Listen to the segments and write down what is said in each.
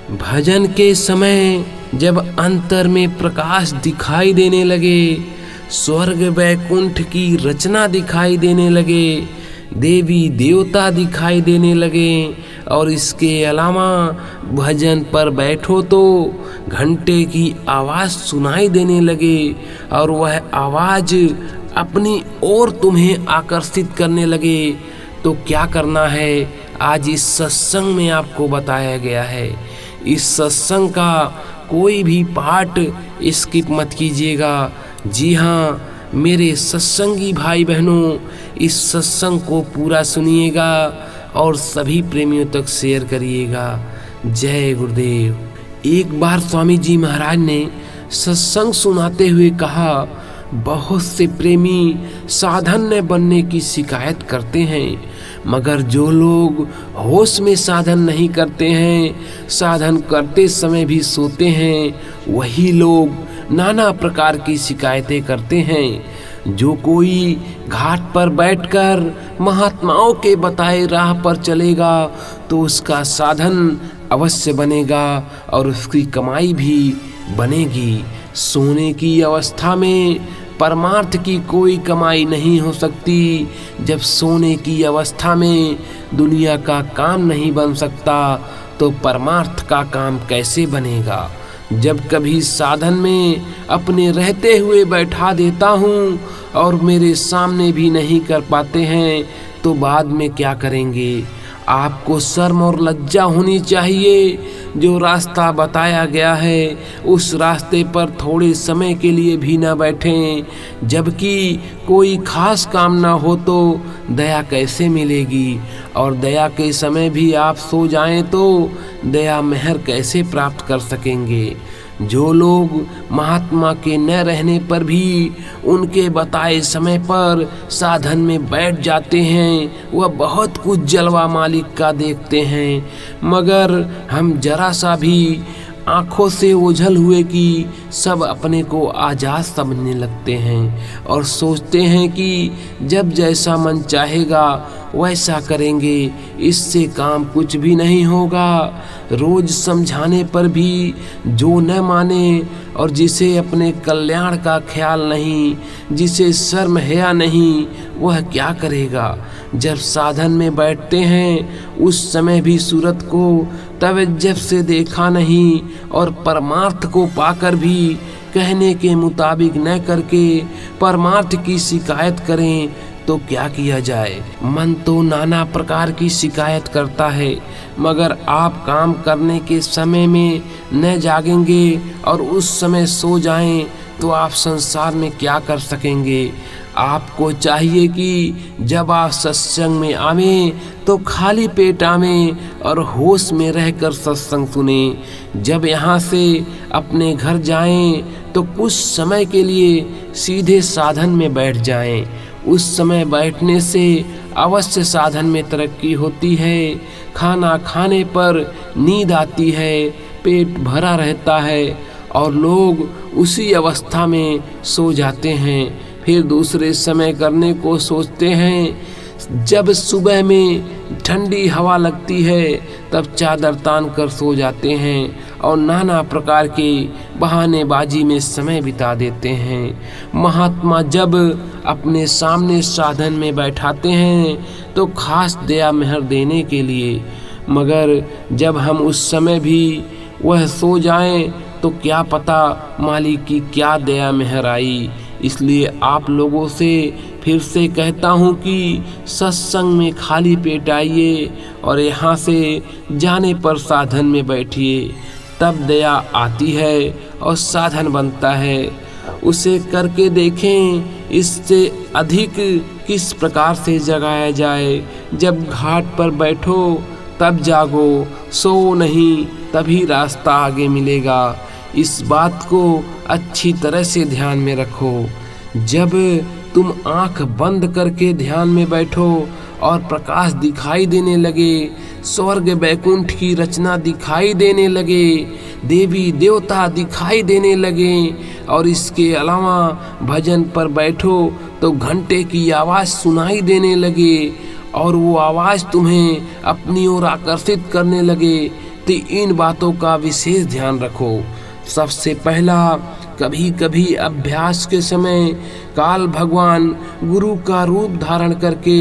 भजन के समय जब अंतर में प्रकाश दिखाई देने लगे, स्वर्ग वैकुंठ की रचना दिखाई देने लगे, देवी देवता दिखाई देने लगे, और इसके अलावा भजन पर बैठो तो घंटे की आवाज़ सुनाई देने लगे, और वह आवाज़ अपनी ओर तुम्हें आकर्षित करने लगे, तो क्या करना है आज इस सत्संग में आपको बताया गया है। इस सत्संग का कोई भी पार्ट स्किप मत कीजिएगा। जी हाँ मेरे सत्संगी भाई बहनों, इस सत्संग को पूरा सुनिएगा और सभी प्रेमियों तक शेयर करिएगा। जय गुरुदेव। एक बार स्वामी जी महाराज ने सत्संग सुनाते हुए कहा, बहुत से प्रेमी साधन बनने की शिकायत करते हैं, मगर जो लोग होश में साधन नहीं करते हैं, साधन करते समय भी सोते हैं, वही लोग नाना प्रकार की शिकायतें करते हैं। जो कोई घाट पर बैठकर महात्माओं के बताए राह पर चलेगा तो उसका साधन अवश्य बनेगा और उसकी कमाई भी बनेगी। सोने की अवस्था में परमार्थ की कोई कमाई नहीं हो सकती। जब सोने की अवस्था में दुनिया का काम नहीं बन सकता तो परमार्थ का काम कैसे बनेगा। जब कभी साधन में अपने रहते हुए बैठा देता हूँ और मेरे सामने भी नहीं कर पाते हैं तो बाद में क्या करेंगे। आपको शर्म और लज्जा होनी चाहिए। जो रास्ता बताया गया है उस रास्ते पर थोड़े समय के लिए भी ना बैठें, जबकि कोई खास काम ना हो तो दया कैसे मिलेगी। और दया के समय भी आप सो जाएं तो दया मेहर कैसे प्राप्त कर सकेंगे। जो लोग महात्मा के न रहने पर भी उनके बताए समय पर साधन में बैठ जाते हैं, वह बहुत कुछ जलवा मालिक का देखते हैं, मगर हम जरा सा भी आँखों से ओझल हुए कि सब अपने को आज़ाद समझने लगते हैं और सोचते हैं कि जब जैसा मन चाहेगा वैसा करेंगे, इससे काम कुछ भी नहीं होगा। रोज समझाने पर भी जो न माने और जिसे अपने कल्याण का ख्याल नहीं, जिसे शर्म हया नहीं, वह क्या करेगा। जब साधन में बैठते हैं उस समय भी सूरत को तवज्जुह से देखा नहीं और परमार्थ को पाकर भी कहने के मुताबिक न करके परमार्थ की शिकायत करें तो क्या किया जाए। मन तो नाना प्रकार की शिकायत करता है, मगर आप काम करने के समय में न जागेंगे और उस समय सो जाएं तो आप संसार में क्या कर सकेंगे। आपको चाहिए कि जब आप सत्संग में आवें तो खाली पेट आवें और होश में रहकर सत्संग सुनें। जब यहाँ से अपने घर जाएं तो कुछ समय के लिए सीधे साधन में बैठ जाएं। उस समय बैठने से अवश्य साधन में तरक्की होती है। खाना खाने पर नींद आती है, पेट भरा रहता है और लोग उसी अवस्था में सो जाते हैं। फिर दूसरे समय करने को सोचते हैं। जब सुबह में ठंडी हवा लगती है तब चादर तान कर सो जाते हैं और नाना प्रकार के बहानेबाजी में समय बिता देते हैं। महात्मा जब अपने सामने साधन में बैठाते हैं तो खास दया मेहर देने के लिए, मगर जब हम उस समय भी वह सो जाएं तो क्या पता मालिक की क्या दया मेहर आई। इसलिए आप लोगों से फिर से कहता हूँ कि सत्संग में खाली पेट आइए और यहाँ से जाने पर साधन में बैठिए, तब दया आती है और साधन बनता है। उसे करके देखें। इससे अधिक किस प्रकार से जगाया जाए। जब घाट पर बैठो तब जागो, सो नहीं तभी रास्ता आगे मिलेगा। इस बात को अच्छी तरह से ध्यान में रखो। जब तुम आंख बंद करके ध्यान में बैठो और प्रकाश दिखाई देने लगे, स्वर्ग वैकुंठ की रचना दिखाई देने लगे, देवी देवता दिखाई देने लगे और इसके अलावा भजन पर बैठो तो घंटे की आवाज़ सुनाई देने लगे और वो आवाज़ तुम्हें अपनी ओर आकर्षित करने लगे, तो इन बातों का विशेष ध्यान रखो। सबसे पहला, कभी कभी अभ्यास के समय काल भगवान गुरु का रूप धारण करके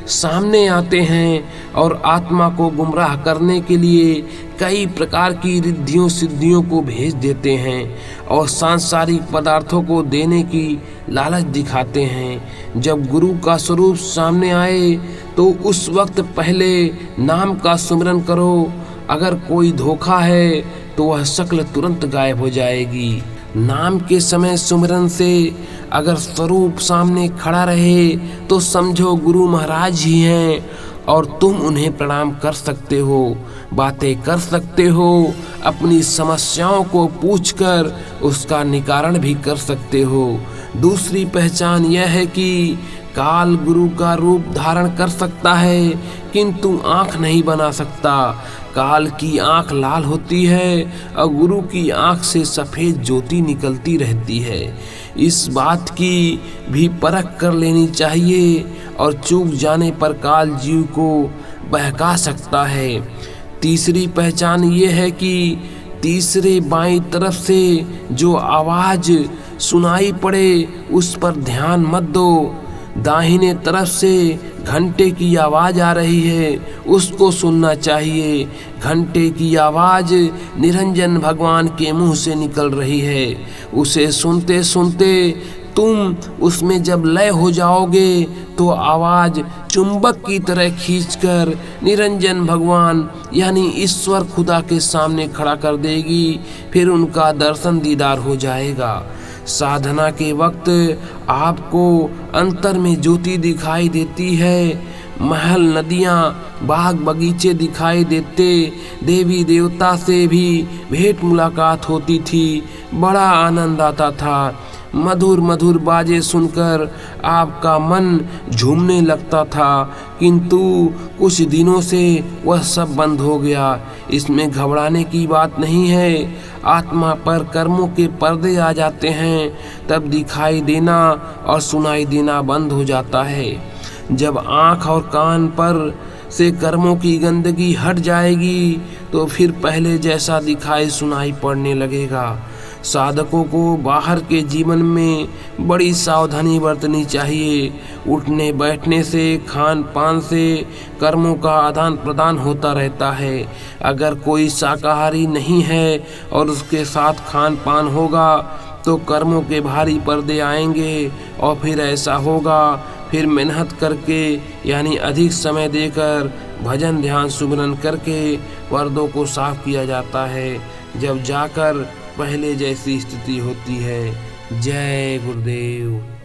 सामने आते हैं और आत्मा को गुमराह करने के लिए कई प्रकार की रिद्धियों सिद्धियों को भेज देते हैं और सांसारिक पदार्थों को देने की लालच दिखाते हैं। जब गुरु का स्वरूप सामने आए तो उस वक्त पहले नाम का सुमिरन करो। अगर कोई धोखा है तो वह शक्ल तुरंत गायब हो जाएगी। नाम के समय सुमिरन से अगर स्वरूप सामने खड़ा रहे तो समझो गुरु महाराज ही हैं और तुम उन्हें प्रणाम कर सकते हो, बातें कर सकते हो, अपनी समस्याओं को पूछकर उसका निवारण भी कर सकते हो। दूसरी पहचान यह है कि काल गुरु का रूप धारण कर सकता है किंतु आँख नहीं बना सकता। काल की आँख लाल होती है और गुरु की आँख से सफ़ेद ज्योति निकलती रहती है। इस बात की भी परख कर लेनी चाहिए और चूक जाने पर काल जीव को बहका सकता है। तीसरी पहचान ये है कि तीसरे बाईं तरफ से जो आवाज़ सुनाई पड़े उस पर ध्यान मत दो। दाहिने तरफ से घंटे की आवाज़ आ रही है उसको सुनना चाहिए। घंटे की आवाज़ निरंजन भगवान के मुंह से निकल रही है। उसे सुनते सुनते तुम उसमें जब लय हो जाओगे तो आवाज़ चुंबक की तरह खींचकर निरंजन भगवान यानी ईश्वर खुदा के सामने खड़ा कर देगी। फिर उनका दर्शन दीदार हो जाएगा। साधना के वक्त आपको अंतर में ज्योति दिखाई देती है, महल, नदियाँ, बाग बगीचे दिखाई देते, देवी देवता से भी भेंट मुलाकात होती थी, बड़ा आनंद आता था। मधुर मधुर बाजे सुनकर आपका मन झूमने लगता था, किंतु कुछ दिनों से वह सब बंद हो गया। इसमें घबराने की बात नहीं है। आत्मा पर कर्मों के पर्दे आ जाते हैं, तब दिखाई देना और सुनाई देना बंद हो जाता है। जब आँख और कान पर से कर्मों की गंदगी हट जाएगी तो फिर पहले जैसा दिखाई सुनाई पड़ने लगेगा। साधकों को बाहर के जीवन में बड़ी सावधानी बरतनी चाहिए। उठने बैठने से, खान पान से कर्मों का आदान प्रदान होता रहता है। अगर कोई शाकाहारी नहीं है और उसके साथ खान पान होगा तो कर्मों के भारी पर्दे आएंगे और फिर ऐसा होगा। फिर मेहनत करके यानी अधिक समय देकर भजन ध्यान सुमिरन करके पर्दों को साफ किया जाता है, जब जाकर पहले जैसी स्थिति होती है। जय गुरुदेव।